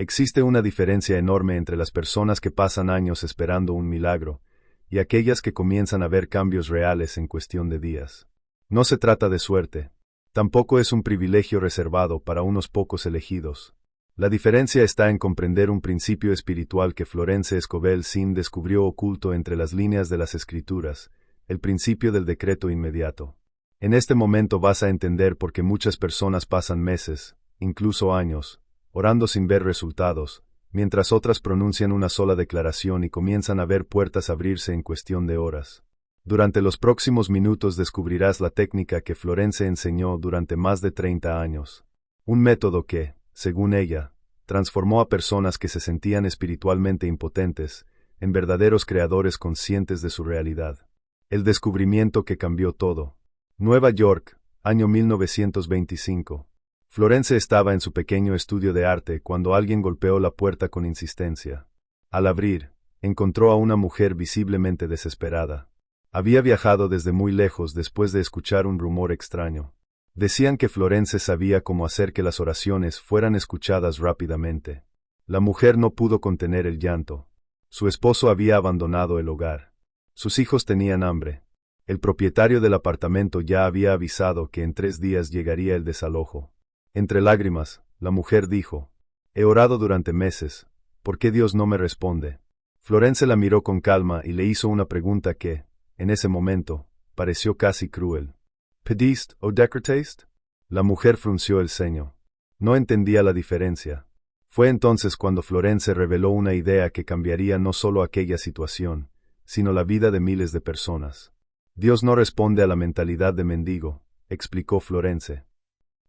Existe una diferencia enorme entre las personas que pasan años esperando un milagro y aquellas que comienzan a ver cambios reales en cuestión de días. No se trata de suerte. Tampoco es un privilegio reservado para unos pocos elegidos. La diferencia está en comprender un principio espiritual que Florence Scovel Sin descubrió oculto entre las líneas de las Escrituras, el principio del decreto inmediato. En este momento vas a entender por qué muchas personas pasan meses, incluso años, orando sin ver resultados, mientras otras pronuncian una sola declaración y comienzan a ver puertas abrirse en cuestión de horas. Durante los próximos minutos descubrirás la técnica que Florence enseñó durante más de 30 años. Un método que, según ella, transformó a personas que se sentían espiritualmente impotentes en verdaderos creadores conscientes de su realidad. El descubrimiento que cambió todo. Nueva York, año 1925. Florence estaba en su pequeño estudio de arte cuando alguien golpeó la puerta con insistencia. Al abrir, encontró a una mujer visiblemente desesperada. Había viajado desde muy lejos después de escuchar un rumor extraño. Decían que Florence sabía cómo hacer que las oraciones fueran escuchadas rápidamente. La mujer no pudo contener el llanto. Su esposo había abandonado el hogar. Sus hijos tenían hambre. El propietario del apartamento ya había avisado que en 3 días llegaría el desalojo. Entre lágrimas, la mujer dijo: «He orado durante meses. ¿Por qué Dios no me responde?» Florence la miró con calma y le hizo una pregunta que, en ese momento, pareció casi cruel. «¿Pediste o decretaste?» La mujer frunció el ceño. No entendía la diferencia. Fue entonces cuando Florence reveló una idea que cambiaría no solo aquella situación, sino la vida de miles de personas. «Dios no responde a la mentalidad de mendigo», explicó Florence.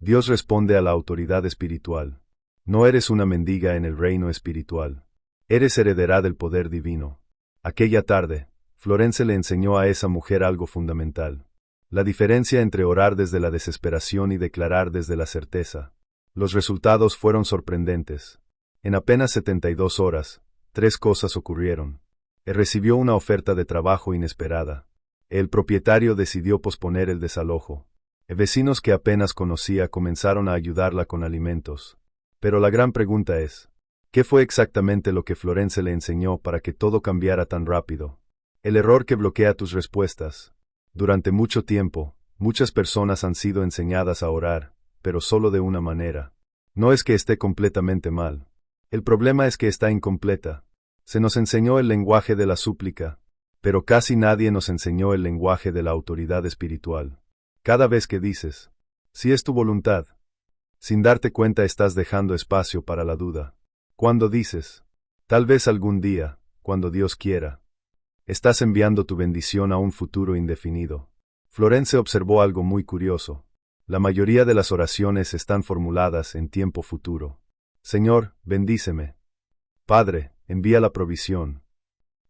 «Dios responde a la autoridad espiritual. No eres una mendiga en el reino espiritual. Eres heredera del poder divino». Aquella tarde, Florence le enseñó a esa mujer algo fundamental. La diferencia entre orar desde la desesperación y declarar desde la certeza. Los resultados fueron sorprendentes. En apenas 72 horas, 3 cosas ocurrieron. Él recibió una oferta de trabajo inesperada. El propietario decidió posponer el desalojo. Vecinos que apenas conocía comenzaron a ayudarla con alimentos. Pero la gran pregunta es, ¿qué fue exactamente lo que Florence le enseñó para que todo cambiara tan rápido? El error que bloquea tus respuestas. Durante mucho tiempo, muchas personas han sido enseñadas a orar, pero solo de una manera. No es que esté completamente mal. El problema es que está incompleta. Se nos enseñó el lenguaje de la súplica, pero casi nadie nos enseñó el lenguaje de la autoridad espiritual. Cada vez que dices, «si es tu voluntad», sin darte cuenta estás dejando espacio para la duda. Cuando dices, «tal vez algún día, cuando Dios quiera», estás enviando tu bendición a un futuro indefinido. Florence observó algo muy curioso. La mayoría de las oraciones están formuladas en tiempo futuro. «Señor, bendíceme». «Padre, envía la provisión».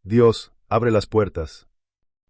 «Dios, abre las puertas».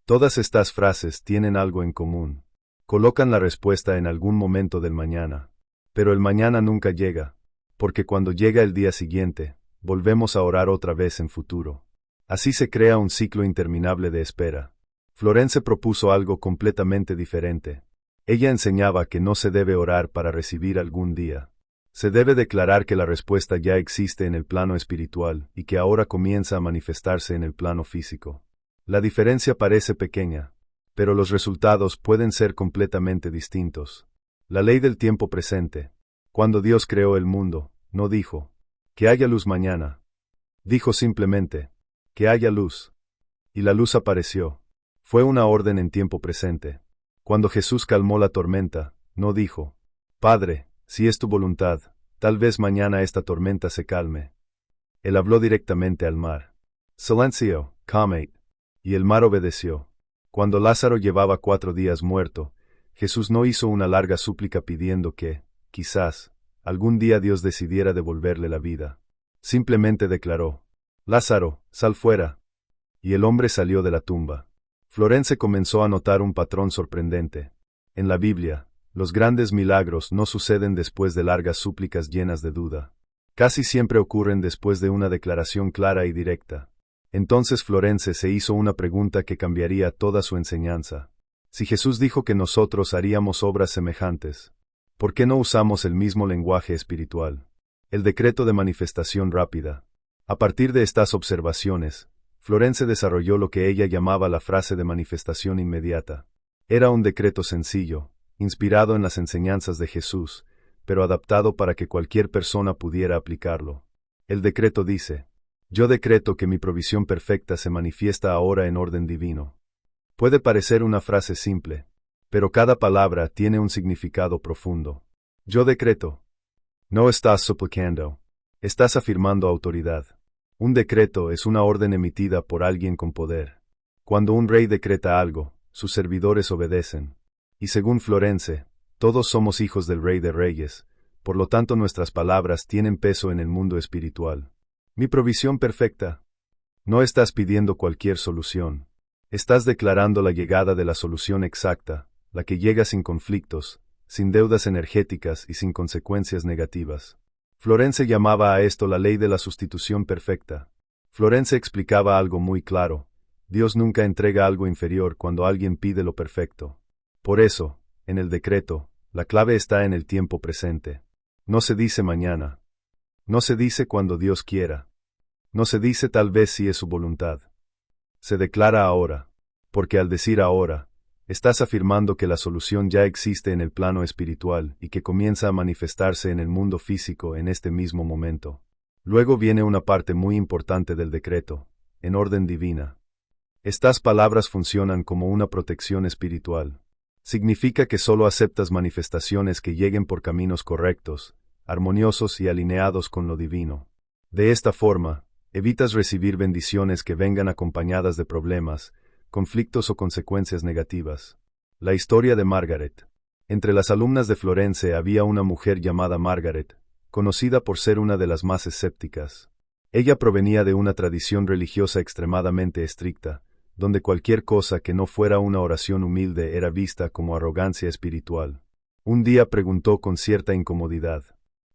Todas estas frases tienen algo en común. Colocan la respuesta en algún momento del mañana. Pero el mañana nunca llega, porque cuando llega el día siguiente, volvemos a orar otra vez en futuro. Así se crea un ciclo interminable de espera. Florence propuso algo completamente diferente. Ella enseñaba que no se debe orar para recibir algún día. Se debe declarar que la respuesta ya existe en el plano espiritual y que ahora comienza a manifestarse en el plano físico. La diferencia parece pequeña, pero los resultados pueden ser completamente distintos. La ley del tiempo presente. Cuando Dios creó el mundo, no dijo, «que haya luz mañana». Dijo simplemente, «que haya luz». Y la luz apareció. Fue una orden en tiempo presente. Cuando Jesús calmó la tormenta, no dijo, «Padre, si es tu voluntad, tal vez mañana esta tormenta se calme». Él habló directamente al mar. «Silencio, calmate». Y el mar obedeció. Cuando Lázaro llevaba 4 días muerto, Jesús no hizo una larga súplica pidiendo que, quizás, algún día Dios decidiera devolverle la vida. Simplemente declaró, «Lázaro, sal fuera». Y el hombre salió de la tumba. Florence comenzó a notar un patrón sorprendente. En la Biblia, los grandes milagros no suceden después de largas súplicas llenas de duda. Casi siempre ocurren después de una declaración clara y directa. Entonces Florence se hizo una pregunta que cambiaría toda su enseñanza. Si Jesús dijo que nosotros haríamos obras semejantes, ¿por qué no usamos el mismo lenguaje espiritual? El decreto de manifestación rápida. A partir de estas observaciones, Florence desarrolló lo que ella llamaba la frase de manifestación inmediata. Era un decreto sencillo, inspirado en las enseñanzas de Jesús, pero adaptado para que cualquier persona pudiera aplicarlo. El decreto dice: yo decreto que mi provisión perfecta se manifiesta ahora en orden divino. Puede parecer una frase simple, pero cada palabra tiene un significado profundo. Yo decreto. No estás suplicando. Estás afirmando autoridad. Un decreto es una orden emitida por alguien con poder. Cuando un rey decreta algo, sus servidores obedecen. Y según Florence, todos somos hijos del Rey de Reyes, por lo tanto nuestras palabras tienen peso en el mundo espiritual. Mi provisión perfecta. No estás pidiendo cualquier solución. Estás declarando la llegada de la solución exacta, la que llega sin conflictos, sin deudas energéticas y sin consecuencias negativas. Florence llamaba a esto la ley de la sustitución perfecta. Florence explicaba algo muy claro: Dios nunca entrega algo inferior cuando alguien pide lo perfecto. Por eso, en el decreto, la clave está en el tiempo presente. No se dice mañana. No se dice cuando Dios quiera. No se dice tal vez si es su voluntad. Se declara ahora, porque al decir ahora, estás afirmando que la solución ya existe en el plano espiritual y que comienza a manifestarse en el mundo físico en este mismo momento. Luego viene una parte muy importante del decreto, en orden divina. Estas palabras funcionan como una protección espiritual. Significa que solo aceptas manifestaciones que lleguen por caminos correctos, armoniosos y alineados con lo divino. De esta forma, evitas recibir bendiciones que vengan acompañadas de problemas, conflictos o consecuencias negativas. La historia de Margaret. Entre las alumnas de Florence había una mujer llamada Margaret, conocida por ser una de las más escépticas. Ella provenía de una tradición religiosa extremadamente estricta, donde cualquier cosa que no fuera una oración humilde era vista como arrogancia espiritual. Un día preguntó con cierta incomodidad: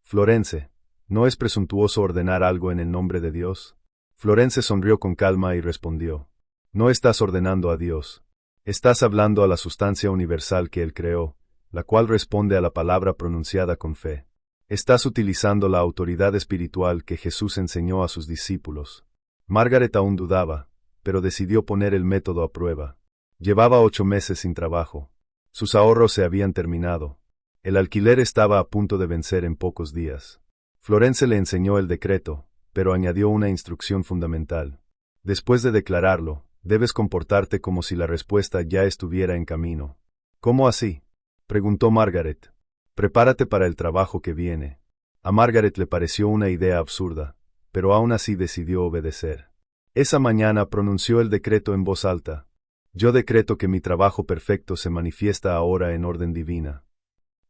Florence, ¿no es presuntuoso ordenar algo en el nombre de Dios? Florence sonrió con calma y respondió: no estás ordenando a Dios. Estás hablando a la sustancia universal que Él creó, la cual responde a la palabra pronunciada con fe. Estás utilizando la autoridad espiritual que Jesús enseñó a sus discípulos. Margaret aún dudaba, pero decidió poner el método a prueba. Llevaba 8 meses sin trabajo. Sus ahorros se habían terminado. El alquiler estaba a punto de vencer en pocos días. Florence le enseñó el decreto, pero añadió una instrucción fundamental. Después de declararlo, debes comportarte como si la respuesta ya estuviera en camino. ¿Cómo así?, preguntó Margaret. Prepárate para el trabajo que viene. A Margaret le pareció una idea absurda, pero aún así decidió obedecer. Esa mañana pronunció el decreto en voz alta: yo decreto que mi trabajo perfecto se manifiesta ahora en orden divina.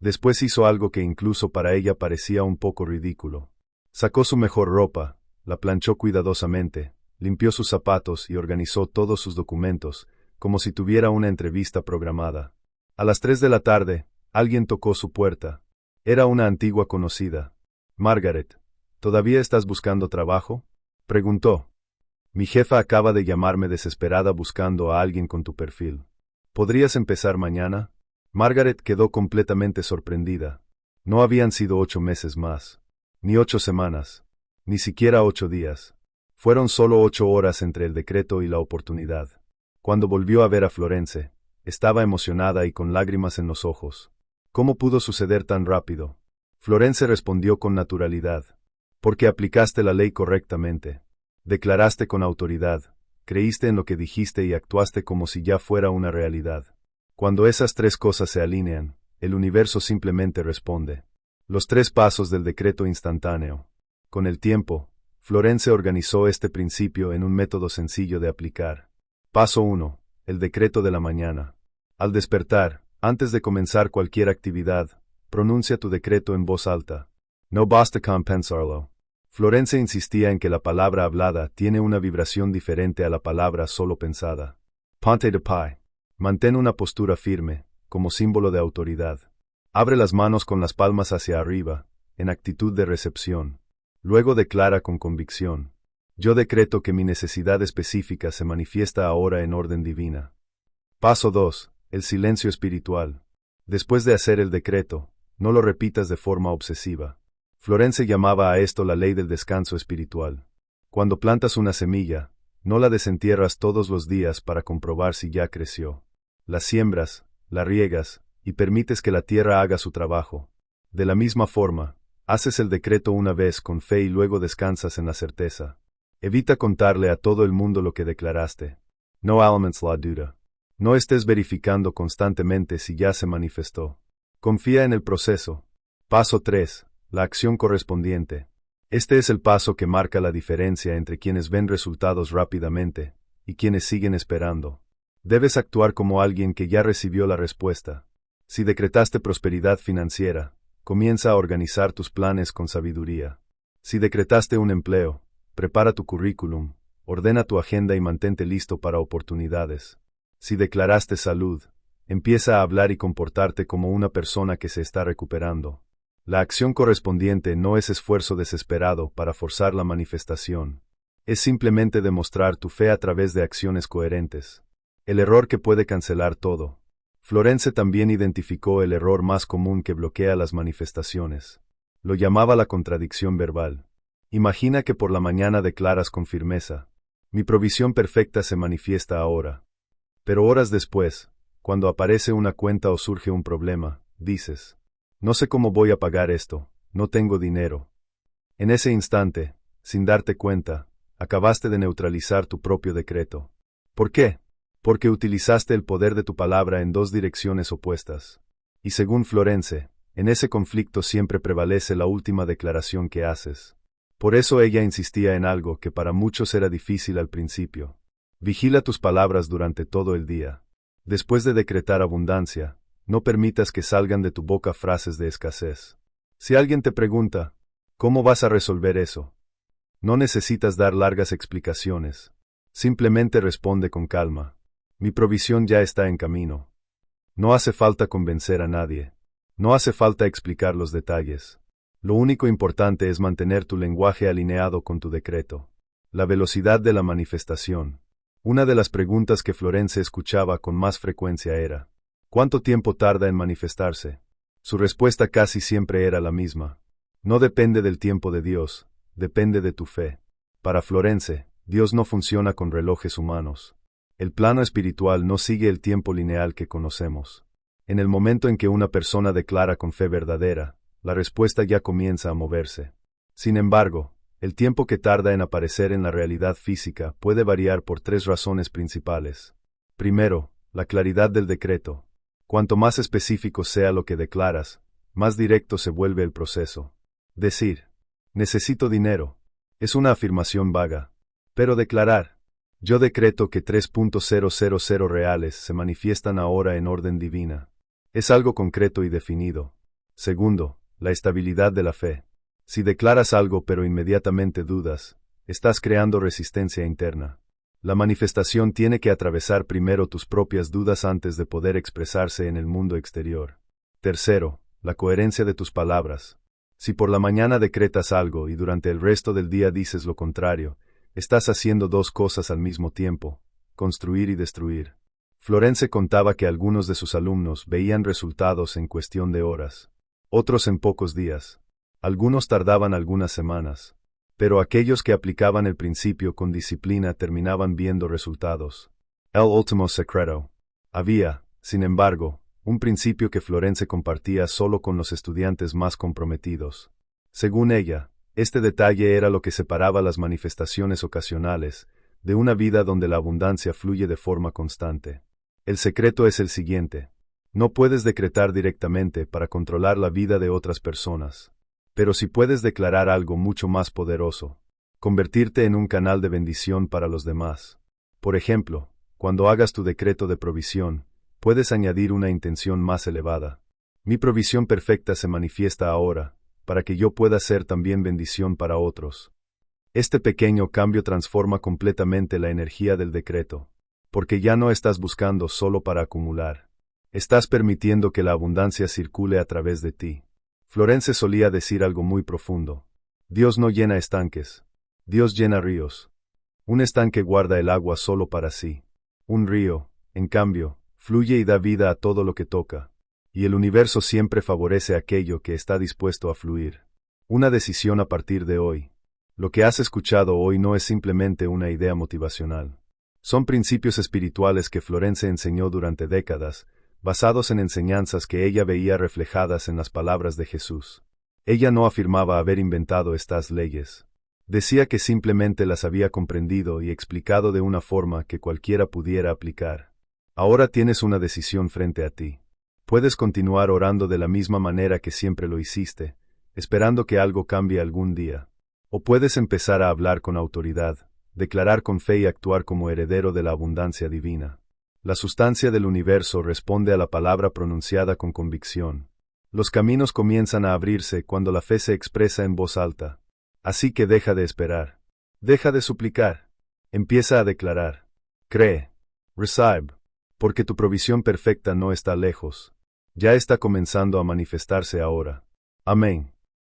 Después hizo algo que incluso para ella parecía un poco ridículo. Sacó su mejor ropa, la planchó cuidadosamente, limpió sus zapatos y organizó todos sus documentos, como si tuviera una entrevista programada. A las 3 de la tarde, alguien tocó su puerta. Era una antigua conocida. Margaret, ¿todavía estás buscando trabajo?, preguntó. Mi jefa acaba de llamarme desesperada buscando a alguien con tu perfil. ¿Podrías empezar mañana? Margaret quedó completamente sorprendida. No habían sido 8 meses más, ni 8 semanas, ni siquiera 8 días. Fueron solo 8 horas entre el decreto y la oportunidad. Cuando volvió a ver a Florence, estaba emocionada y con lágrimas en los ojos. ¿Cómo pudo suceder tan rápido? Florence respondió con naturalidad: porque aplicaste la ley correctamente. Declaraste con autoridad, creíste en lo que dijiste y actuaste como si ya fuera una realidad. Cuando esas 3 cosas se alinean, el universo simplemente responde. Los 3 pasos del decreto instantáneo. Con el tiempo, Florence organizó este principio en un método sencillo de aplicar. Paso 1. El decreto de la mañana. Al despertar, antes de comenzar cualquier actividad, pronuncia tu decreto en voz alta. No basta con pensarlo. Florence insistía en que la palabra hablada tiene una vibración diferente a la palabra solo pensada. Ponte de pie. Mantén una postura firme, como símbolo de autoridad. Abre las manos con las palmas hacia arriba, en actitud de recepción. Luego declara con convicción: yo decreto que mi necesidad específica se manifiesta ahora en orden divina. Paso 2. El silencio espiritual. Después de hacer el decreto, no lo repitas de forma obsesiva. Florence llamaba a esto la ley del descanso espiritual. Cuando plantas una semilla, no la desentierras todos los días para comprobar si ya creció. La siembras, la riegas, y permites que la tierra haga su trabajo. De la misma forma, haces el decreto una vez con fe y luego descansas en la certeza. Evita contarle a todo el mundo lo que declaraste. No elements la duda. No estés verificando constantemente si ya se manifestó. Confía en el proceso. Paso 3. La acción correspondiente. Este es el paso que marca la diferencia entre quienes ven resultados rápidamente y quienes siguen esperando. Debes actuar como alguien que ya recibió la respuesta. Si decretaste prosperidad financiera, comienza a organizar tus planes con sabiduría. Si decretaste un empleo, prepara tu currículum, ordena tu agenda y mantente listo para oportunidades. Si declaraste salud, empieza a hablar y comportarte como una persona que se está recuperando. La acción correspondiente no es esfuerzo desesperado para forzar la manifestación. Es simplemente demostrar tu fe a través de acciones coherentes. El error que puede cancelar todo. Florence también identificó el error más común que bloquea las manifestaciones. Lo llamaba la contradicción verbal. Imagina que por la mañana declaras con firmeza: mi provisión perfecta se manifiesta ahora. Pero horas después, cuando aparece una cuenta o surge un problema, dices: no sé cómo voy a pagar esto, no tengo dinero. En ese instante, sin darte cuenta, acabaste de neutralizar tu propio decreto. ¿Por qué? Porque utilizaste el poder de tu palabra en dos direcciones opuestas. Y según Florence, en ese conflicto siempre prevalece la última declaración que haces. Por eso ella insistía en algo que para muchos era difícil al principio. Vigila tus palabras durante todo el día. Después de decretar abundancia, no permitas que salgan de tu boca frases de escasez. Si alguien te pregunta, ¿cómo vas a resolver eso? No necesitas dar largas explicaciones. Simplemente responde con calma: mi provisión ya está en camino. No hace falta convencer a nadie. No hace falta explicar los detalles. Lo único importante es mantener tu lenguaje alineado con tu decreto. La velocidad de la manifestación. Una de las preguntas que Florence escuchaba con más frecuencia era: ¿cuánto tiempo tarda en manifestarse? Su respuesta casi siempre era la misma: no depende del tiempo de Dios, depende de tu fe. Para Florence, Dios no funciona con relojes humanos. El plano espiritual no sigue el tiempo lineal que conocemos. En el momento en que una persona declara con fe verdadera, la respuesta ya comienza a moverse. Sin embargo, el tiempo que tarda en aparecer en la realidad física puede variar por tres razones principales. Primero, la claridad del decreto. Cuanto más específico sea lo que declaras, más directo se vuelve el proceso. Decir: necesito dinero, es una afirmación vaga. Pero declarar: yo decreto que 3.000 reales se manifiestan ahora en orden divina, es algo concreto y definido. Segundo, la estabilidad de la fe. Si declaras algo pero inmediatamente dudas, estás creando resistencia interna. La manifestación tiene que atravesar primero tus propias dudas antes de poder expresarse en el mundo exterior. Tercero, la coherencia de tus palabras. Si por la mañana decretas algo y durante el resto del día dices lo contrario, estás haciendo dos cosas al mismo tiempo: construir y destruir. Florence contaba que algunos de sus alumnos veían resultados en cuestión de horas, otros en pocos días. Algunos tardaban algunas semanas. Pero aquellos que aplicaban el principio con disciplina terminaban viendo resultados. El último secreto. Había, sin embargo, un principio que Florence compartía solo con los estudiantes más comprometidos. Según ella, este detalle era lo que separaba las manifestaciones ocasionales de una vida donde la abundancia fluye de forma constante. El secreto es el siguiente: no puedes decretar directamente para controlar la vida de otras personas. Pero sí puedes declarar algo mucho más poderoso: convertirte en un canal de bendición para los demás. Por ejemplo, cuando hagas tu decreto de provisión, puedes añadir una intención más elevada: mi provisión perfecta se manifiesta ahora, para que yo pueda ser también bendición para otros. Este pequeño cambio transforma completamente la energía del decreto, porque ya no estás buscando solo para acumular. Estás permitiendo que la abundancia circule a través de ti. Florence solía decir algo muy profundo: Dios no llena estanques, Dios llena ríos. Un estanque guarda el agua solo para sí. Un río, en cambio, fluye y da vida a todo lo que toca. Y el universo siempre favorece aquello que está dispuesto a fluir. Una decisión a partir de hoy. Lo que has escuchado hoy no es simplemente una idea motivacional. Son principios espirituales que Florence enseñó durante décadas, basados en enseñanzas que ella veía reflejadas en las palabras de Jesús. Ella no afirmaba haber inventado estas leyes. Decía que simplemente las había comprendido y explicado de una forma que cualquiera pudiera aplicar. Ahora tienes una decisión frente a ti. Puedes continuar orando de la misma manera que siempre lo hiciste, esperando que algo cambie algún día. O puedes empezar a hablar con autoridad, declarar con fe y actuar como heredero de la abundancia divina. La sustancia del universo responde a la palabra pronunciada con convicción. Los caminos comienzan a abrirse cuando la fe se expresa en voz alta. Así que deja de esperar. Deja de suplicar. Empieza a declarar. Cree. Recibe. Porque tu provisión perfecta no está lejos. Ya está comenzando a manifestarse ahora. Amén.